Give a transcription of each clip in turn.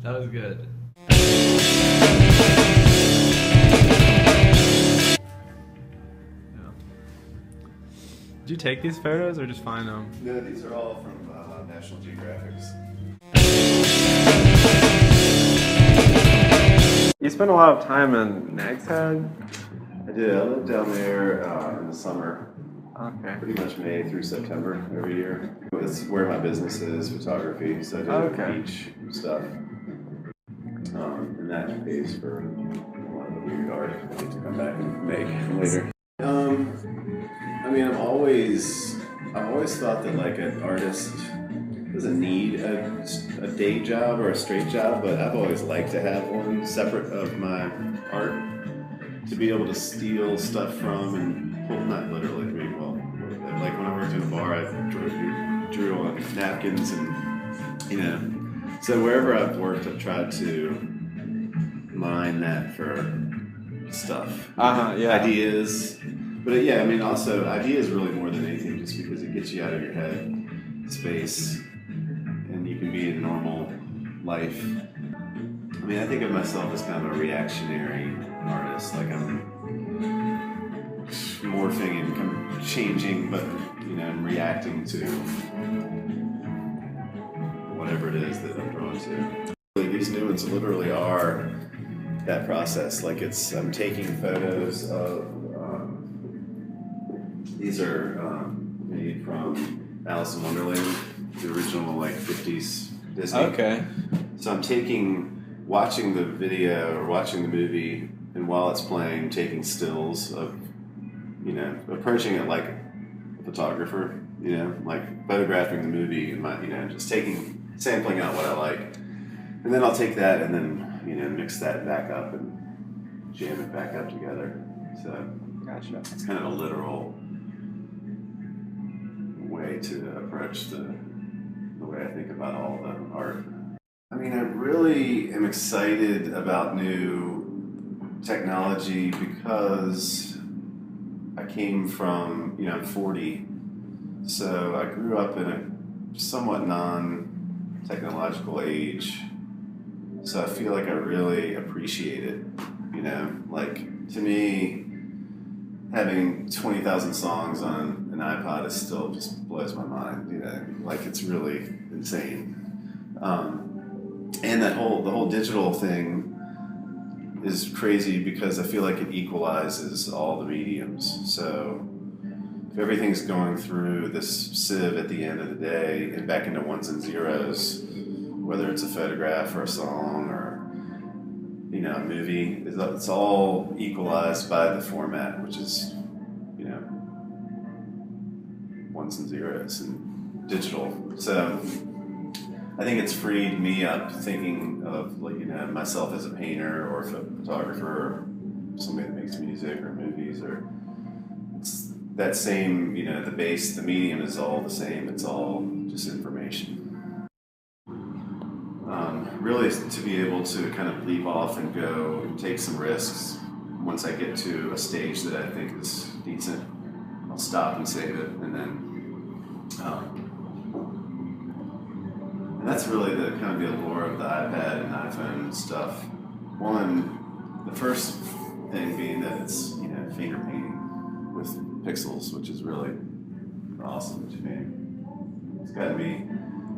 That was good. Did you take these photos or just find them? No, these are all from National Geographics. You spent a lot of time in Nag's Head? I did. I lived down there in the summer. Okay. Pretty much May through September every year. That's where my business is, photography. So I do beach stuff. And that pays for a lot of the weird art I get to come back and make later. I mean, I've always thought that like an artist doesn't need a day job or a straight job, but I've always liked to have one separate of my art to be able to steal stuff from and pull, not literally, I mean, well, like when I worked in a bar, I drew on napkins and, you know, so wherever I've worked, I've tried to mine that for stuff, ideas. But yeah, I mean, also ideas really more than anything, just because it gets you out of your head space, and you can be in normal life. I mean, I think of myself as kind of a reactionary artist, like I'm morphing and kind of changing, but you know, I'm reacting to whatever it is that I'm drawn to. These new ones literally are that process. Like I'm taking photos of. These are made from Alice in Wonderland, the original like 50s Disney. Okay. So I'm watching the video or watching the movie, and while it's playing, taking stills of, you know, approaching it like a photographer, you know, like photographing the movie and just sampling out what I like. And then I'll take that and then, you know, mix that back up and jam it back up together. So Gotcha. It's kind of a literal way to approach the way I think about all the art. I mean, I really am excited about new technology because I came from, you know, I'm 40, so I grew up in a somewhat non-technological age, so I feel like I really appreciate it, you know, like to me, having 20,000 songs on an iPod is still just blows my mind, you know, like it's really insane. And the whole digital thing is crazy because I feel like it equalizes all the mediums. So if everything's going through this sieve at the end of the day and back into ones and zeros, whether it's a photograph or a song or, you know, a movie, it's all equalized by the format, which is, you know, ones and zeros and digital. So I think it's freed me up thinking of, like, you know, myself as a painter or a photographer or somebody that makes music or movies, or it's that same, you know, the medium is all the same. It's all just information. Really to be able to kind of leap off and go and take some risks. Once I get to a stage that I think is decent, I'll stop and save it, and then and that's really the kind of the allure of the iPad and iPhone stuff. One, the first thing being that it's, you know, finger painting with pixels, which is really awesome to me. It's got to be,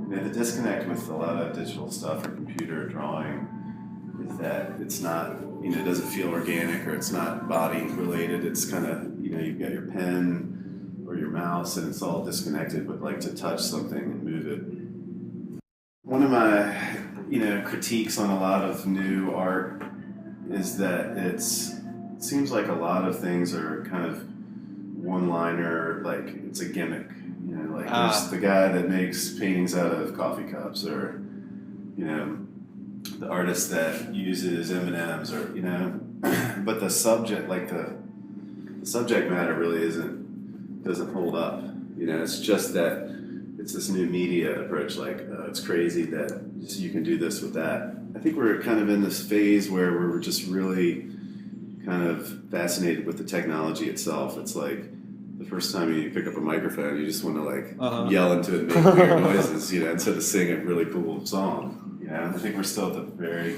you know, the disconnect with a lot of digital stuff or computer drawing is that it's not, you know, it doesn't feel organic or it's not body related. It's kind of, you know, you've got your pen or your mouse and it's all disconnected, but like to touch something and move it. One of my, you know, critiques on a lot of new art is that it seems like a lot of things are kind of one-liner, like it's a gimmick. You know, like there's the guy that makes paintings out of coffee cups, or, you know, the artist that uses M&Ms, or, you know, but the subject, like the subject matter really doesn't hold up. You know, it's just that it's this new media approach, like it's crazy that you can do this with that. I think we're kind of in this phase where we're just really kind of fascinated with the technology itself. It's like the first time you pick up a microphone, you just want to like yell into it and make weird noises, you know, instead of sing a really cool song. You know, I think we're still at the very,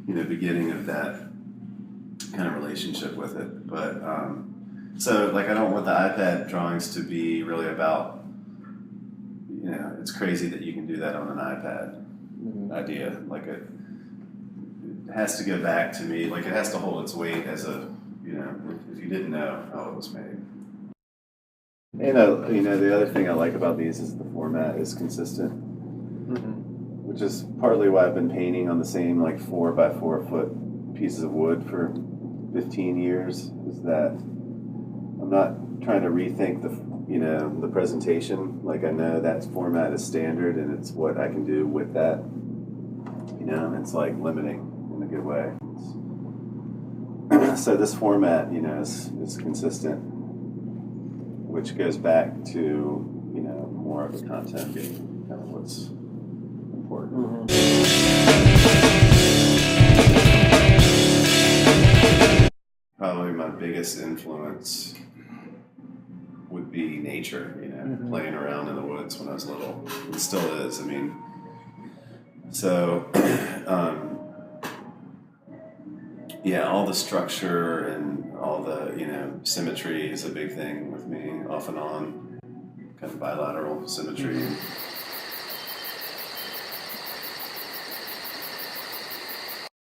beginning of that kind of relationship with it. But so like I don't want the iPad drawings to be really about, it's crazy that you can do that on an iPad idea. Like it has to go back to me, like it has to hold its weight as a, if you didn't know how it was made. And the other thing I like about these is the format is consistent, which is partly why I've been painting on the same like 4x4 foot pieces of wood for 15 years. Is that I'm not trying to rethink the presentation. Like I know that format is standard and it's what I can do with that. It's like limiting in a good way. So this format, is consistent, which goes back to, more of the content being kind of what's important. Probably my biggest influence would be nature, playing around in the woods when I was little. It still is, so, all the structure and all the, symmetry is a big thing with me, off and on, kind of bilateral symmetry.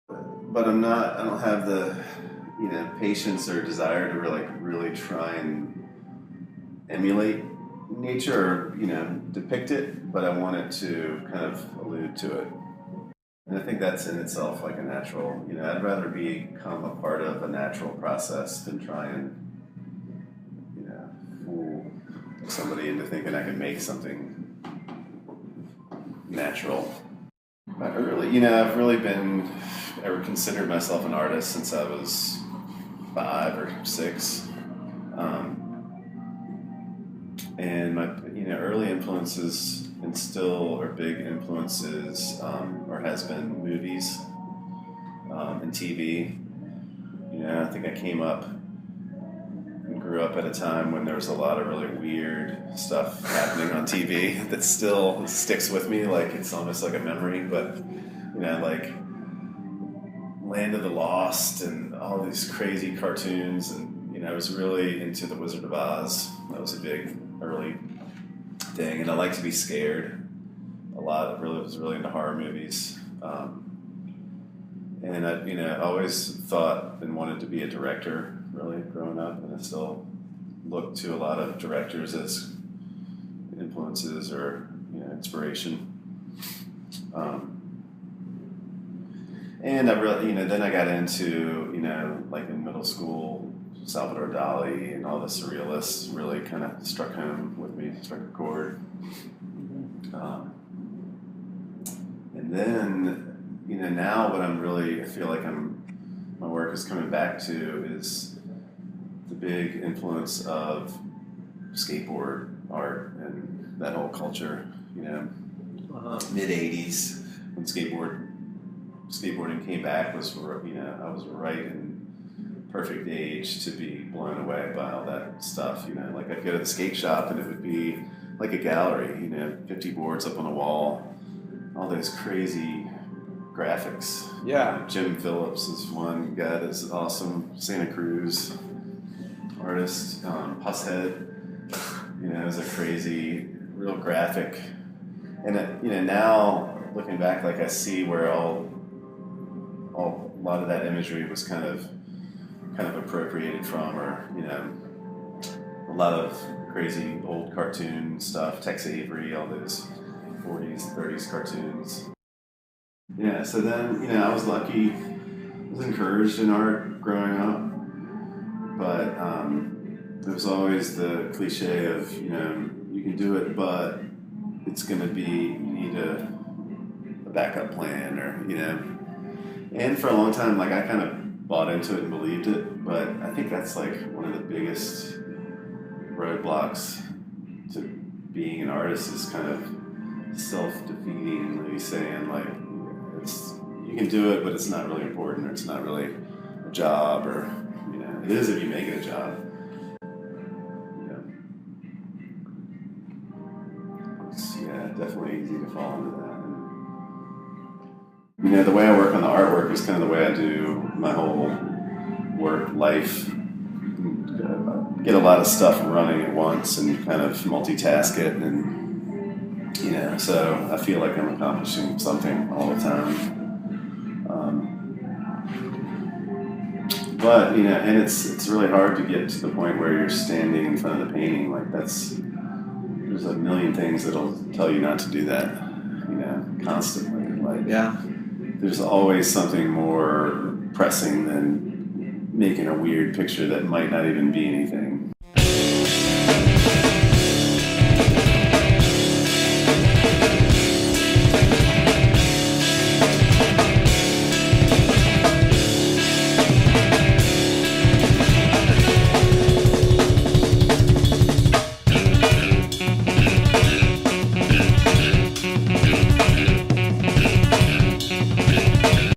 But I don't have the, patience or desire to really try and emulate nature or, depict it, but I want it to kind of allude to it. And I think that's in itself like a natural, I'd rather become a part of a natural process than try and, fool somebody into thinking I can make something natural. But I've really ever considered myself an artist since I was 5 or 6. And my, early influences and still are big influences, or has been movies, and TV. I think I came up and grew up at a time when there was a lot of really weird stuff happening on TV that still sticks with me. Like it's almost like a memory, but like Land of the Lost and all these crazy cartoons, and I was really into The Wizard of Oz. That was a big early thing, and I like to be scared a lot. I was really into horror movies, and I always thought and wanted to be a director. Really, growing up, and I still look to a lot of directors as influences or inspiration. And I really, then I got into, like in middle school, Salvador Dali and all the surrealists really kind of struck home with me, struck a chord. And then, now what I feel like my work is coming back to is the big influence of skateboard art and that whole culture, mid-'80s when skateboarding came back I was right in perfect age to be blown away by all that stuff. Like I'd go to the skate shop and it would be like a gallery, 50 boards up on a wall, all those crazy graphics. Yeah. Jim Phillips is one guy that's awesome, Santa Cruz artist. Pusshead, is a crazy, real graphic. And now looking back, like I see where a lot of that imagery was kind of appropriated from, or a lot of crazy old cartoon stuff, Tex Avery, all those 40s, 30s cartoons. Yeah, so then I was lucky, I was encouraged in art growing up, but there was always the cliche of you can do it, but it's going to be, you need a backup plan, or and for a long time, like I kind of bought into it and believed it, but I think that's like one of the biggest roadblocks to being an artist is kind of self-defeatingly saying like you can do it, but it's not really important, or it's not really a job, or it is if you make it a job. It's definitely easy to fall into that. The way I work on the artwork is kind of the way I do my whole work life. Get a lot of stuff running at once and kind of multitask it, and so I feel like I'm accomplishing something all the time. But and it's really hard to get to the point where you're standing in front of the painting. Like there's a million things that'll tell you not to do that. Constantly. Like there's always something more pressing than making a weird picture that might not even be anything.